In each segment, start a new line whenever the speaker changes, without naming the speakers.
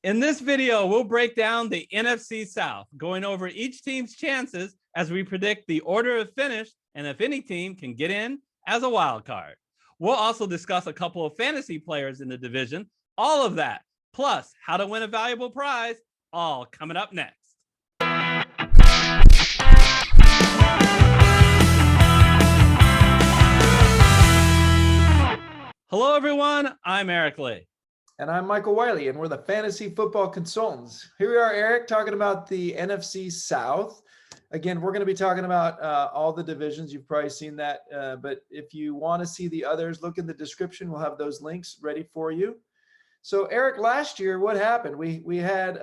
In this video, we'll break down the NFC South, going over each team's chances as we predict the order of finish and if any team can get in as a wild card. We'll also discuss a couple of fantasy players in the division, all of that, plus how to win a valuable prize, all coming up next. Hello, everyone. I'm Eric Lee.
And I'm Michael Wiley, and we're the Fantasy Football Consultants. Here we are, Eric, talking about the NFC South. Again, we're going to be talking about all the divisions. You've probably seen that. But if you want to see the others, look in the description. We'll have those links ready for you. So, Eric, last year, what happened? We had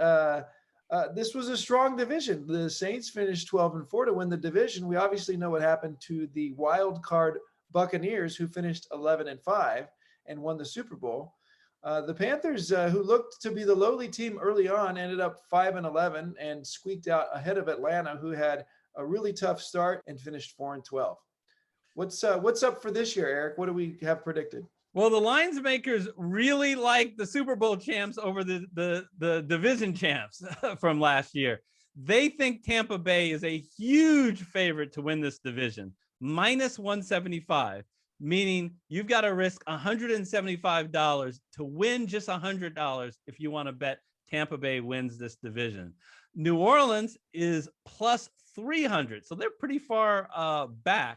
this was a strong division. The Saints finished 12-4 to win the division. We obviously know what happened to the wild card Buccaneers, who finished 11-5 and won the Super Bowl. The Panthers, who looked to be the lowly team early on, ended up 5-11 and squeaked out ahead of Atlanta, who had a really tough start and finished 4-12. What's up for this year, Eric? What do we have predicted?
Well, the lines makers really like the Super Bowl champs over the division champs from last year. They think Tampa Bay is a huge favorite to win this division, minus 175. Meaning you've got to risk $175 to win just $100 if you want to bet Tampa Bay wins this division. New Orleans is plus 300, so they're pretty far back.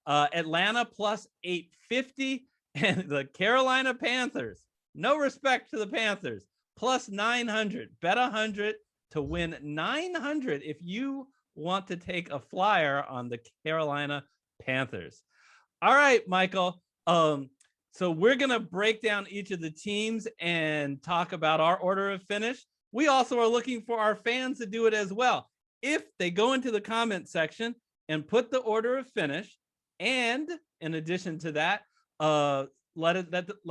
Atlanta plus 850, and the Carolina Panthers, no respect to the Panthers, plus 900. Bet 100 to win 900 if you want to take a flyer on the Carolina Panthers. All right, Michael. So we're going to break down each of the teams and talk about our order of finish. We also are looking for our fans to do it as well. If they go into the comment section and put the order of finish, and in addition to that, let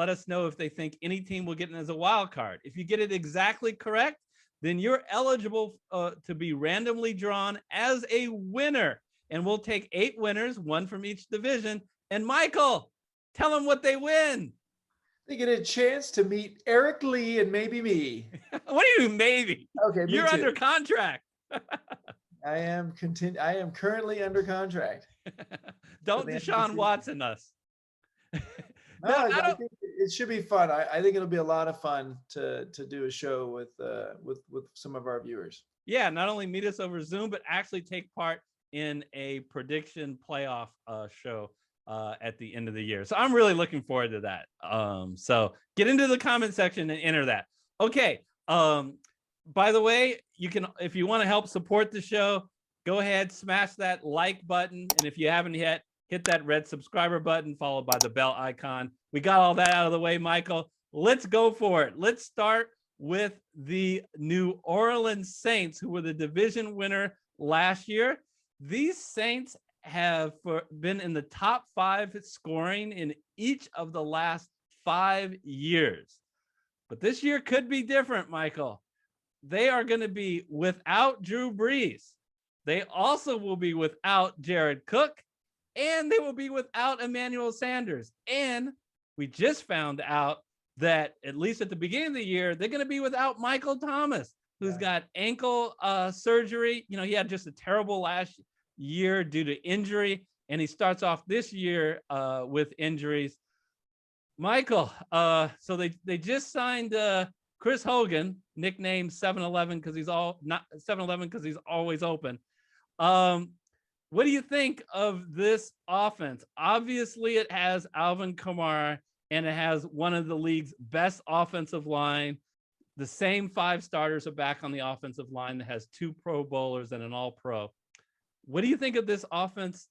us know if they think any team will get in as a wild card. If you get it exactly correct, then you're eligible to be randomly drawn as a winner. And we'll take 8 winners, 1 from each division. And Michael, tell them what they win.
They get a chance to meet Eric Lee and maybe me.
What do you mean, maybe?
Okay,
you're under contract.
I am currently under contract.
Don't Deshaun Watson us.
No, I think it should be fun. I think it'll be a lot of fun to do a show with some of our viewers.
Yeah, not only meet us over Zoom, but actually take part in a prediction playoff show at the end of the year. So I'm really looking forward to that. So get into the comment section and enter that. Okay. By the way, you can, if you want to help support the show, go ahead, smash that like button. And if you haven't yet, hit that red subscriber button followed by the bell icon. We got all that out of the way, Michael. Let's go for it. Let's start with the New Orleans Saints, who were the division winner last year. These Saints have been in the top 5 scoring in each of the last 5 years. But this year could be different, Michael. They are going to be without Drew Brees. They also will be without Jared Cook, and they will be without Emmanuel Sanders. And we just found out that, at least at the beginning of the year, they're going to be without Michael Thomas, who's got ankle surgery. You know, he had just a terrible last year due to injury, and he starts off this year with injuries. Michael, so they just signed Chris Hogan, nicknamed 7-Eleven because he's always open. What do you think of this offense? Obviously, it has Alvin Kamara, and it has one of the league's best offensive line. The same 5 starters are back on the offensive line that has 2 Pro Bowlers and an All-Pro. What do you think of this offense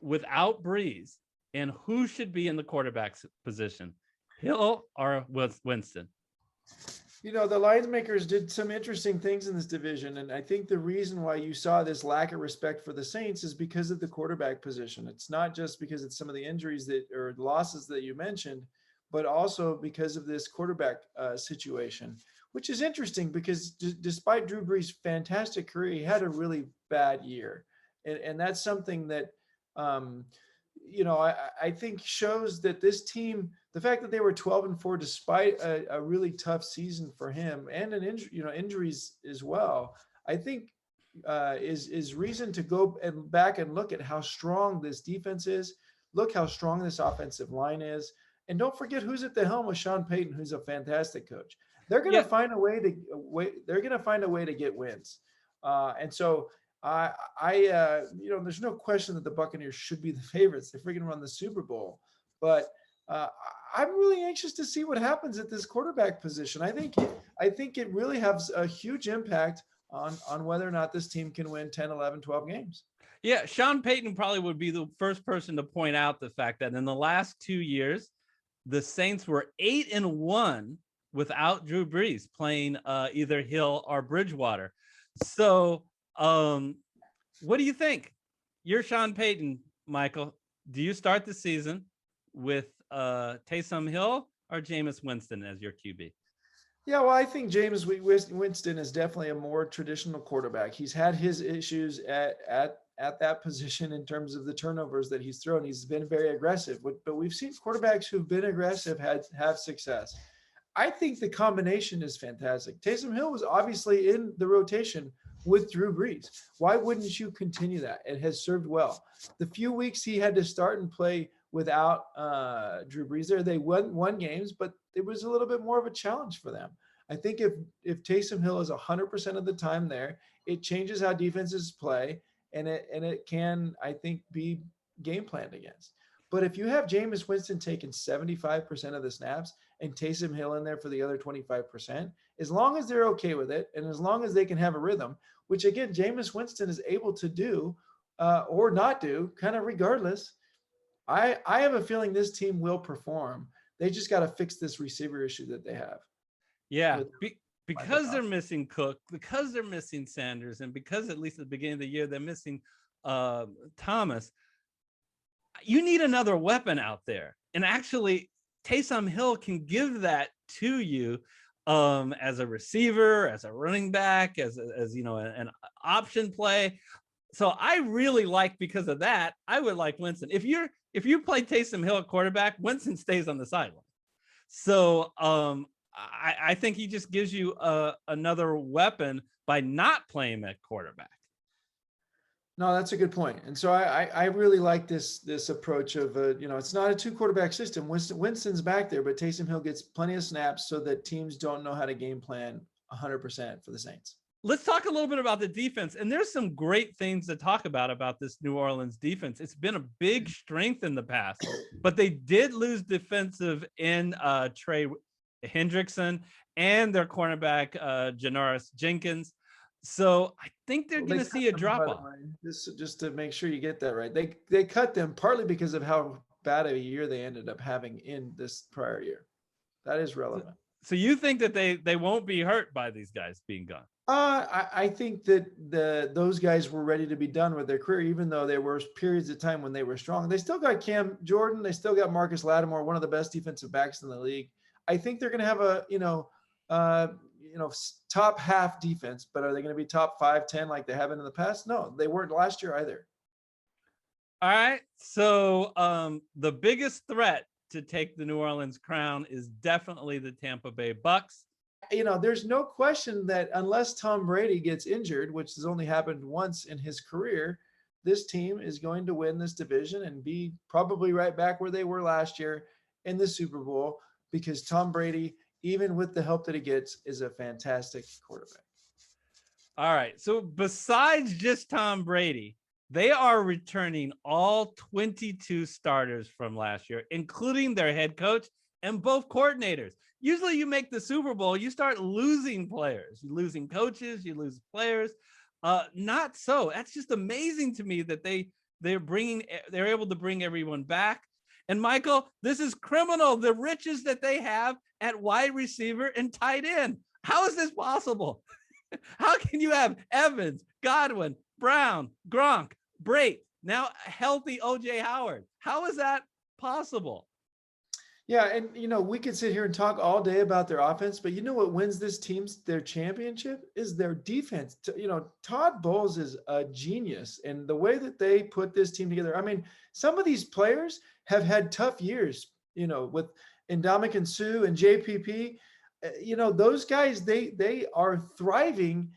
without Brees, and who should be in the quarterback position, Hill or Winston?
You know, the lines makers did some interesting things in this division, and I think the reason why you saw this lack of respect for the Saints is because of the quarterback position. It's not just because it's some of the injuries or losses that you mentioned, but also because of this quarterback situation, which is interesting because despite Drew Brees' fantastic career, he had a really bad year. And that's something that, I think shows that this team the fact that they were 12-4 despite a really tough season for him and an injury, injuries as well, I think is reason to go and back and look at how strong this defense is. Look how strong this offensive line is, and don't forget who's at the helm with Sean Payton, who's a fantastic coach. They're going to find a way to They're going to find a way to get wins, and so there's no question that the Buccaneers should be the favorites. They're freaking run the Super Bowl, but I'm really anxious to see what happens at this quarterback position. I think it really has a huge impact on whether or not this team can win 10, 11, 12 games.
Yeah, Sean Payton probably would be the first person to point out the fact that in the last 2 years, the Saints were 8-1 without Drew Brees playing either Hill or Bridgewater. So what do you think? You're Sean Payton, Michael. Do you start the season with Taysom Hill or Jameis Winston as your QB?
Yeah, well, I think Jameis Winston is definitely a more traditional quarterback. He's had his issues at that position in terms of the turnovers that he's thrown. He's been very aggressive, but we've seen quarterbacks who've been aggressive have success. I think the combination is fantastic. Taysom Hill was obviously in the rotation with Drew Brees. Why wouldn't you continue that? It has served well. The few weeks he had to start and play without Drew Brees there, they won games, but it was a little bit more of a challenge for them. I think if Taysom Hill is 100% of the time there, it changes how defenses play, and it can, I think, be game planned against. But if you have Jameis Winston taking 75% of the snaps and Taysom Hill in there for the other 25%, as long as they're okay with it and as long as they can have a rhythm, which again, Jameis Winston is able to do or not do, kind of regardless, I have a feeling this team will perform. They just got to fix this receiver issue that they have.
Yeah, because they're missing Cook, because they're missing Sanders, and because at least at the beginning of the year they're missing Thomas. You need another weapon out there, and actually, Taysom Hill can give that to you as a receiver, as a running back, as an option play. So I really like, because of that, I would like Winston. If you play Taysom Hill at quarterback, Winston stays on the sideline. So I think he just gives you another weapon by not playing at quarterback.
No, that's a good point. And so I really like this approach of, it's not a 2 quarterback system. Winston's back there, but Taysom Hill gets plenty of snaps so that teams don't know how to game plan 100% for the Saints.
Let's talk a little bit about the defense. And there's some great things to talk about this New Orleans defense. It's been a big strength in the past, but they did lose defensive end Trey Hendrickson and their cornerback Janoris Jenkins. So I think they're going to see a drop off.
Just to make sure you get that right. They cut them partly because of how bad of a year they ended up having in this prior year. That is relevant.
So you think that they won't be hurt by these guys being gone?
I think that those guys were ready to be done with their career, even though there were periods of time when they were strong. They still got Cam Jordan. They still got Marcus Lattimore, one of the best defensive backs in the league. I think they're going to have a, top half defense, but are they going to be top 5-10 like they have been in the past? No, they weren't last year either.
All right. So the biggest threat to take the New Orleans crown is definitely the Tampa Bay Bucs.
There's no question that unless Tom Brady gets injured, which has only happened once in his career, this team is going to win this division and be probably right back where they were last year in the Super Bowl, because Tom Brady, even with the help that he gets, is a fantastic quarterback.
All right. So besides just Tom Brady, they are returning all 22 starters from last year, including their head coach and both coordinators. Usually you make the Super Bowl, you start losing players. You're losing coaches, you lose players. Not so. That's just amazing to me that they're able to bring everyone back. And Michael, this is criminal, the riches that they have at wide receiver and tight end. How is this possible? How can you have Evans, Godwin, Brown, Gronk, Brate, now healthy OJ Howard? How is that possible?
Yeah, and we could sit here and talk all day about their offense, but what wins this team's their championship is their defense. Todd Bowles is a genius, and the way that they put this team together. I mean, some of these players have had tough years, with Ndamukong Suh and JPP, those guys, they are thriving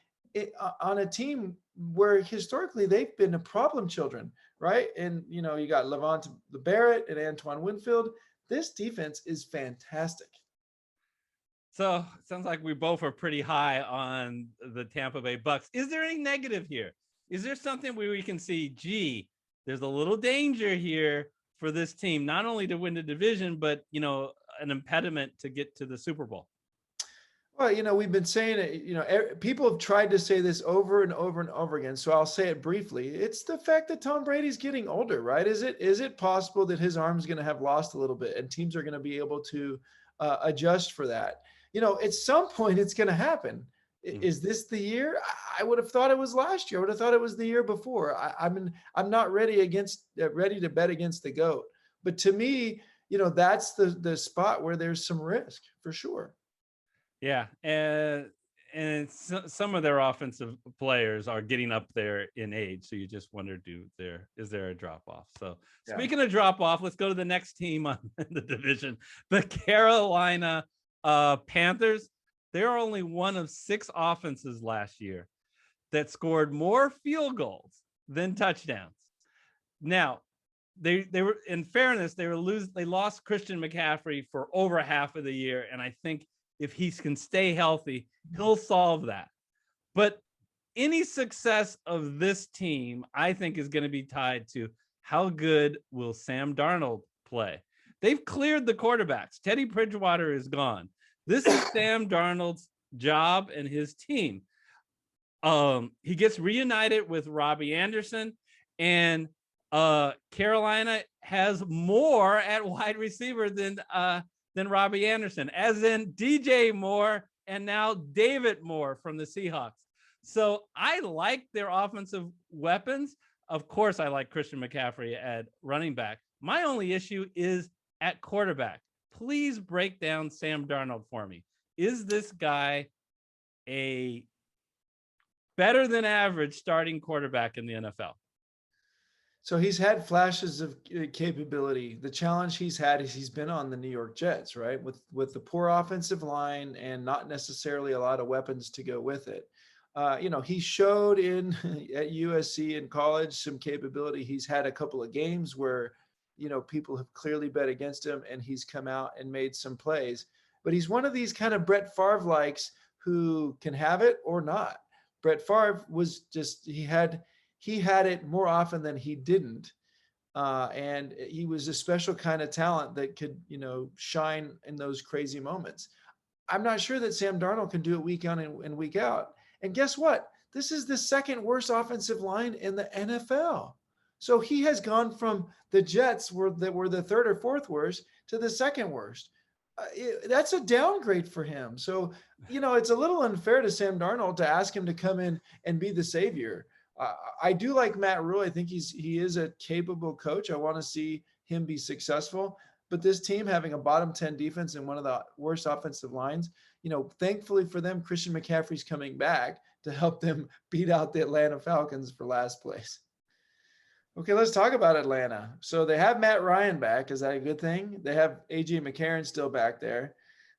on a team where historically they've been a problem children, right? And, you got Levant Barrett and Antoine Winfield. This defense is fantastic.
So it sounds like we both are pretty high on the Tampa Bay Bucs. Is there any negative here? Is there something where we can see, gee, there's a little danger here for this team, not only to win the division, but, an impediment to get to the Super Bowl?
Well, we've been saying it, people have tried to say this over and over and over again. So I'll say it briefly. It's the fact that Tom Brady's getting older, right? Is it possible that his arm's going to have lost a little bit and teams are going to be able to adjust for that? At some point it's going to happen. Is this the year? I would have thought it was last year. I would have thought it was the year before. I'm not ready to bet against the GOAT. But to me, that's the spot where there's some risk for sure.
Yeah, and some of their offensive players are getting up there in age, so you just wonder, is there a drop off? So speaking of drop off, let's go to the next team on the division, the Carolina Panthers. They're only one of 6 offenses last year that scored more field goals than touchdowns. Now, they were, in fairness, they lost Christian McCaffrey for over half of the year, and I think if he can stay healthy, he'll solve that. But any success of this team, I think, is going to be tied to how good will Sam Darnold play. They've cleared the quarterbacks. Teddy Bridgewater is gone. This is Sam Darnold's job and his team. He gets reunited with Robbie Anderson, and Carolina has more at wide receiver than Robbie Anderson, as in DJ Moore and now David Moore from the Seahawks. So I like their offensive weapons. Of course, I like Christian McCaffrey at running back. My only issue is at quarterback. Please break down Sam Darnold for me. Is this guy a better than average starting quarterback in the NFL?
So he's had flashes of capability. The challenge he's had is he's been on the New York Jets, right? With the poor offensive line and not necessarily a lot of weapons to go with it. He showed at USC in college some capability. He's had a couple of games where, people have clearly bet against him and he's come out and made some plays. But he's one of these kind of Brett Favre likes who can have it or not. Brett Favre was just, he had it more often than he didn't. And he was a special kind of talent that could, shine in those crazy moments. I'm not sure that Sam Darnold can do it week in and week out. And guess what? This is the second worst offensive line in the NFL. So he has gone from the Jets that were the third or fourth worst to the second worst. That's a downgrade for him. So, it's a little unfair to Sam Darnold to ask him to come in and be the savior. I do like Matt Rule. I think he is a capable coach. I want to see him be successful. But this team having a bottom 10 defense and one of the worst offensive lines, thankfully for them, Christian McCaffrey's coming back to help them beat out the Atlanta Falcons for last place. Okay, let's talk about Atlanta. So they have Matt Ryan back. Is that a good thing? They have A.J. McCarron still back there.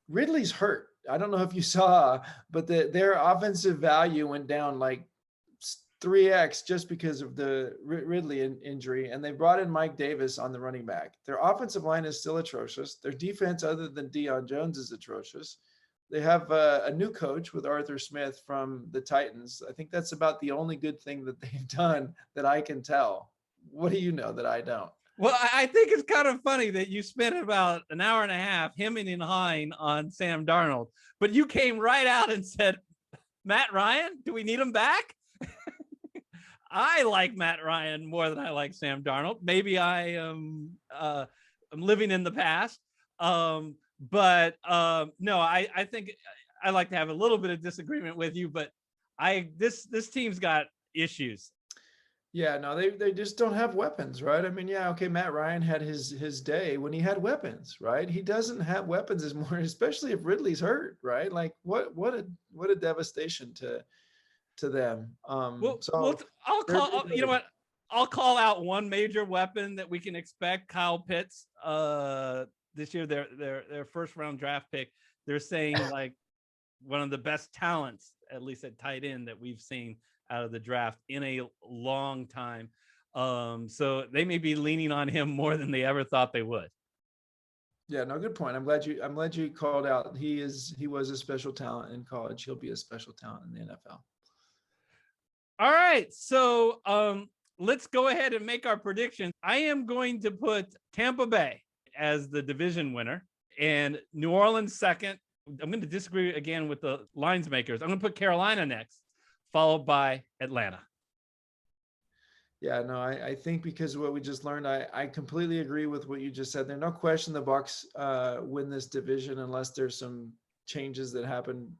Ridley's hurt. I don't know if you saw, but their offensive value went down like 3x just because of the Ridley injury, and they brought in Mike Davis on the running back. Their offensive line is still atrocious. Their defense, other than Deion Jones, is atrocious. They have a new coach with Arthur Smith from the Titans. I think that's about the only good thing that they've done that I can tell. What do you know that I don't?
Well, I think it's kind of funny that you spent about an hour and a half hemming and hawing on Sam Darnold, but you came right out and said, Matt Ryan, do we need him back? I like Matt Ryan more than I like Sam Darnold. Maybe I am I'm living in the past. No, I think I like to have a little bit of disagreement with you, but this team's got issues.
Yeah, no, they just don't have weapons, right? I mean, yeah, okay, Matt Ryan had his day when he had weapons, right? He doesn't have weapons as more, especially if Ridley's hurt, right? Like what a devastation to them.
I'll call out one major weapon that we can expect. Kyle Pitts this year, their first round draft pick, they're saying like one of the best talents, at least at tight end, that we've seen out of the draft in a long time. So they may be leaning on him more than they ever thought they would.
Yeah, no, good point. I'm glad you called out. He was a special talent in college. He'll be a special talent in the NFL.
All right. So let's go ahead and make our predictions. I am going to put Tampa Bay as the division winner and New Orleans second. I'm going to disagree again with the lines makers. I'm going to put Carolina next, followed by Atlanta.
Yeah, no, I think because of what we just learned, I completely agree with what you just said. There's no question the Bucs win this division unless there's some changes that happen,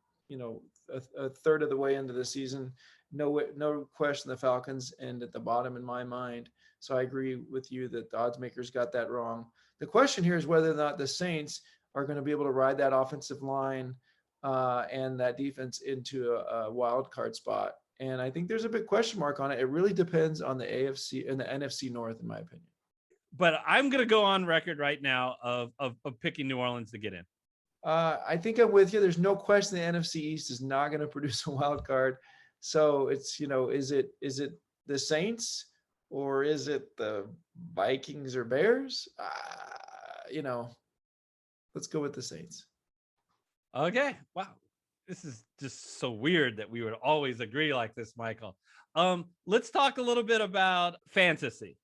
a third of the way into the season. No question the Falcons end at the bottom in my mind. So I agree with you that the odds makers got that wrong. The question here is whether or not the Saints are going to be able to ride that offensive line and that defense into a wild card spot. And I think there's a big question mark on it. It really depends on the AFC and the NFC North, in my opinion.
But I'm going to go on record right now of picking New Orleans to get in.
I think I'm with you. There's no question the NFC East is not going to produce a wild card. So it's, is it the Saints or is it the Vikings or Bears? Let's go with the Saints.
Okay. Wow. This is just so weird that we would always agree like this, Michael. Let's talk a little bit about fantasy,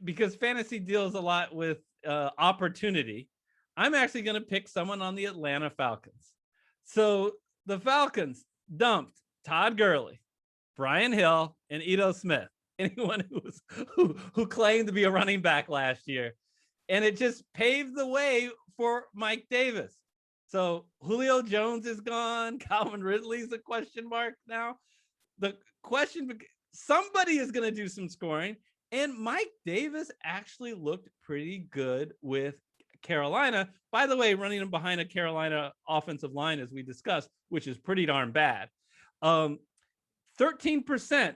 because fantasy deals a lot with opportunity. I'm actually going to pick someone on the Atlanta Falcons. So the Falcons dumped Todd Gurley, Brian Hill, and Ito Smith, anyone who claimed to be a running back last year. And it just paved the way for Mike Davis. So Julio Jones is gone. Calvin Ridley's a question mark now. The question, somebody is going to do some scoring. And Mike Davis actually looked pretty good with Carolina. By the way, running him behind a Carolina offensive line, as we discussed, which is pretty darn bad. 13%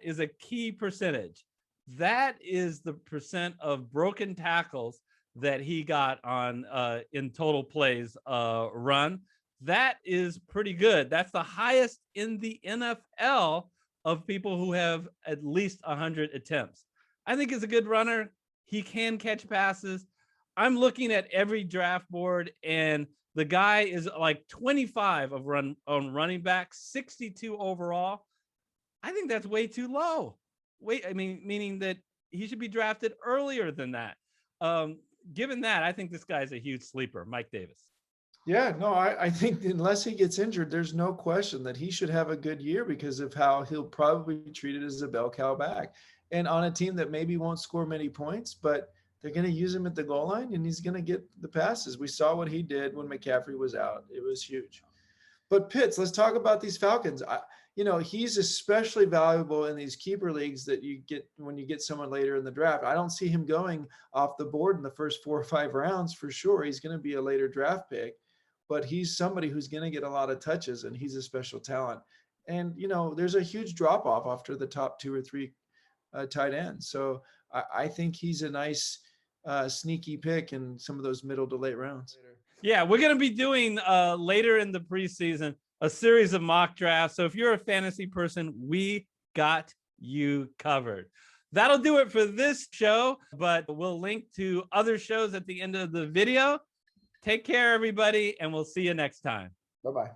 is a key percentage. That is the percent of broken tackles that he got on in total plays run. That is pretty good. That's the highest in the NFL of people who have at least 100 attempts. I think he's a good runner. He can catch passes. I'm looking at every draft board, and the guy is like 25 on running back, 62 overall. I think that's way too low. Meaning that he should be drafted earlier than that. Given that, I think this guy's a huge sleeper, Mike Davis.
Yeah, no, I think unless he gets injured, there's no question that he should have a good year because of how he'll probably be treated as a bell cow back. And on a team that maybe won't score many points, but they're going to use him at the goal line and he's going to get the passes. We saw what he did when McCaffrey was out. It was huge. But Pitts, let's talk about these Falcons. He's especially valuable in these keeper leagues that you get when you get someone later in the draft. I don't see him going off the board in the first 4 or 5 rounds for sure. He's going to be a later draft pick, but he's somebody who's going to get a lot of touches and he's a special talent. And, there's a huge drop off after the top 2 or 3 tight ends. So I think he's a nice sneaky pick in some of those middle to late rounds.
Yeah, we're going to be doing later in the preseason a series of mock drafts. So if you're a fantasy person, we got you covered. That'll do it for this show, but we'll link to other shows at the end of the video. Take care, everybody, and we'll see you next time.
Bye-bye.